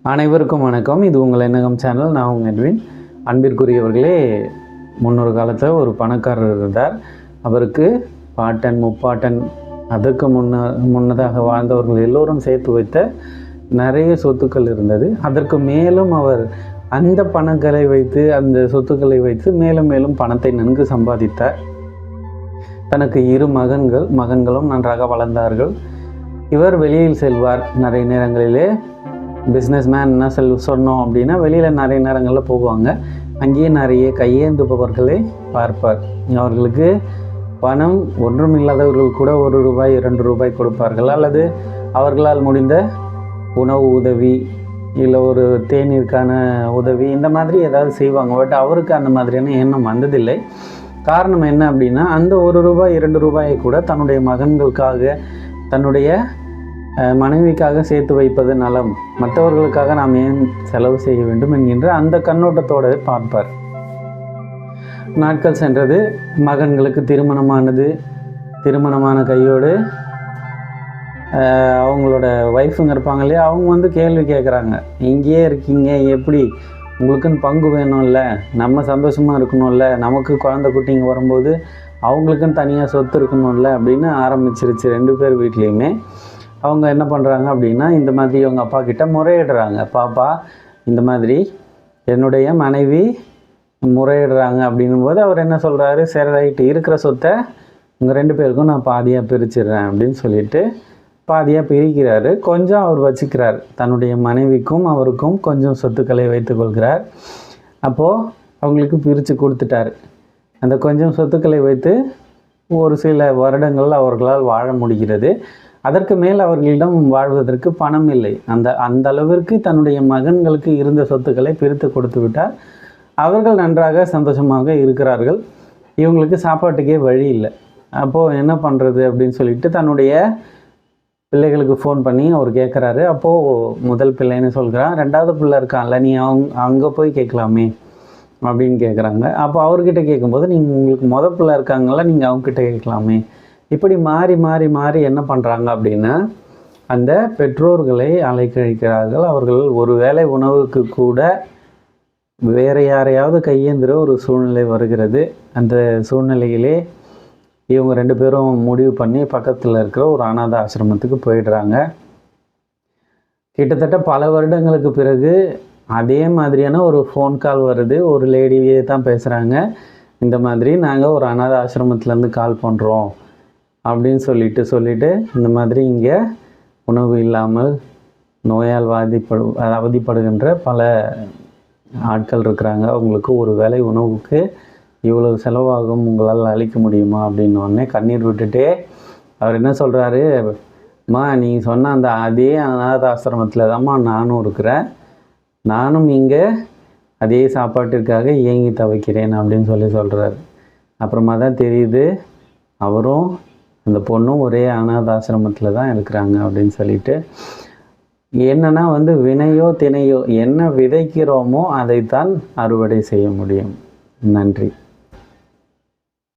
அனைவருக்கும் வணக்கம். இது உங்கள் எண்ணகம் சேனல். நான் உங்கள் எட்வின். அன்பிற்குரியவர்களே, முன்னொரு காலத்தில் ஒரு பணக்காரர் இருந்தார். அவருக்கு பாட்டன் முப்பாட்டன் அதற்கு முன்னதாக வாழ்ந்தவர்கள் எல்லோரும் சேர்த்து வைத்த நிறைய சொத்துக்கள் இருந்தது. அதற்கு மேலும் அவர் அந்த பணங்களை வைத்து அந்த சொத்துக்களை வைத்து மேலும் மேலும் பணத்தை நன்கு சம்பாதித்தார். தனக்கு 2 மகன்களும் நன்றாக வளர்ந்தார்கள். இவர் வெளியில் செல்வார். நிறைய நேரங்களிலே பிஸ்னஸ் மேன் என்ன சொன்னோம் அப்படின்னா, வெளியில் நிறைய நேரங்களில் போவாங்க. அங்கேயே நிறைய கையேந்துபவர்களை பார்ப்பார். அவர்களுக்கு பணம் ஒன்றும் இல்லாதவர்கள் கூட ₹1 ₹2 கொடுப்பார்கள், அல்லது அவர்களால் முடிந்த உணவு உதவி இல்லை ஒரு தேநீருக்கான உதவி, இந்த மாதிரி ஏதாவது செய்வாங்க. பட் அவருக்கு அந்த மாதிரியான எண்ணம் வந்ததில்லை. காரணம் என்ன அப்படின்னா, அந்த ₹1 ₹2 கூட தன்னுடைய மகன்களுக்காக தன்னுடைய மனைவிக்காக சேர்த்து வைப்பது நலம், மற்றவர்களுக்காக நாம் ஏன் செலவு செய்ய வேண்டும் என்கின்ற அந்த கண்ணோட்டத்தோடு பார்ப்பார். நாட்கள் சென்றது. மகன்களுக்கு திருமணமான கையோடு அவங்களோட ஒய்ஃபுங்க இருப்பாங்க இல்லையா, அவங்க கேள்வி கேட்குறாங்க. இங்கேயே இருக்கீங்க, எப்படி உங்களுக்குன்னு பங்கு வேணும்ல, நம்ம சந்தோஷமாக இருக்கணும்ல, நமக்கு குழந்தை குட்டிங்க வரும்போது அவங்களுக்குன்னு தனியாக சொத்து இருக்கணும்ல அப்படின்னு ஆரம்பிச்சிருச்சு 2 பேர் வீட்லேயுமே. அவங்க என்ன பண்ணுறாங்க அப்படின்னா, இந்த மாதிரி அவங்க அப்பா கிட்ட முறையிடுறாங்க. பாப்பா, இந்த மாதிரி என்னுடைய மனைவி முறையிடுறாங்க அப்படின்னும்போது அவர் என்ன சொல்கிறாரு, சரி ரைட்டு, இருக்கிற சொத்தை உங்கள் 2 பேருக்கும் நான் பாதியாக பிரிச்சிடுறேன் அப்படின்னு சொல்லிட்டு பாதியாக பிரிக்கிறாரு. கொஞ்சம் அவர் வச்சுக்கிறார். தன்னுடைய மனைவிக்கும் அவருக்கும் கொஞ்சம் சொத்துக்களை வைத்துக்கொள்கிறார். அப்போது அவங்களுக்கு பிரித்து கொடுத்துட்டார். அந்த கொஞ்சம் சொத்துக்களை வைத்து ஒரு சில வருடங்கள் அவர்களால் வாழ முடிகிறது. அதற்கு மேல் அவர்களிடம் வாழ்வதற்கு பணம் இல்லை. அந்த அளவிற்கு தன்னுடைய மகன்களுக்கு இருந்த சொத்துக்களை பிரித்து கொடுத்து விட்டார். அவர்கள் நன்றாக சந்தோஷமாக இருக்கிறார்கள். இவங்களுக்கு சாப்பாட்டுக்கே வழி இல்லை. அப்போது என்ன பண்ணுறது அப்படின்னு சொல்லிட்டு தன்னுடைய பிள்ளைகளுக்கு ஃபோன் பண்ணி அவர் கேட்குறாரு. அப்போது முதல் பிள்ளைன்னு சொல்கிறான், 2வது பிள்ளை இருக்கான்ல, நீ அங்கே போய் கேட்கலாமே அப்படின்னு கேட்குறாங்க. அப்போ அவர்கிட்ட கேட்கும்போது, நீங்கள் உங்களுக்கு முதல் பிள்ளை இருக்காங்களா, நீங்கள் அவங்கக்கிட்ட கேட்கலாமே. இப்படி மாறி மாறி மாறி என்ன பண்ணுறாங்க அப்படின்னா, அந்த பெற்றோர்களை அலைக்கழிக்கிறார்கள். அவர்கள் ஒரு வேளை உணவுக்கு கூட வேறு யாரையாவது கையேந்திர ஒரு சூழ்நிலை வருகிறது. அந்த சூழ்நிலையிலே இவங்க 2 பேரும் முடிவு பண்ணி பக்கத்தில் இருக்கிற ஒரு அனாதை ஆசிரமத்துக்கு போயிடுறாங்க. கிட்டத்தட்ட பல வருடங்களுக்கு பிறகு அதே மாதிரியான ஒரு ஃபோன் கால் வருது. ஒரு லேடியே தான் பேசுகிறாங்க. இந்த மாதிரி நாங்கள் ஒரு அனாதை ஆசிரமத்துலேருந்து கால் பண்ணுறோம் அப்படின்னு சொல்லிட்டு இந்த மாதிரி இங்கே உணவு இல்லாமல் நோயால் அவதிப்படுகின்ற பல ஆட்கள் இருக்கிறாங்க. அவங்களுக்கு ஒரு வேளை உணவுக்கு இவ்வளவு செலவாகும், உங்களால் அளிக்க முடியுமா அப்படின்னோடனே கண்ணீர் விட்டுட்டே அவர் என்ன சொல்கிறாரு, அம்மா நீங்கள் சொன்ன அதே அனாத ஆசிரமத்தில் தான்மா நானும் இருக்கிறேன், நானும் இங்கே அதே சாப்பாட்டிற்காக ஏங்கி தவிக்கிறேன் அப்படின்னு சொல்கிறாரு. அப்புறமா தான் தெரியுது அவரும் அந்த பொண்ணும் ஒரே அனாத ஆசிரமத்தில் தான் இருக்கிறாங்க அப்படின்னு சொல்லிட்டு. என்னன்னா வினையோ தினையோ என்ன விதைக்கிறோமோ அதைத்தான் அறுவடை செய்ய முடியும். நன்றி.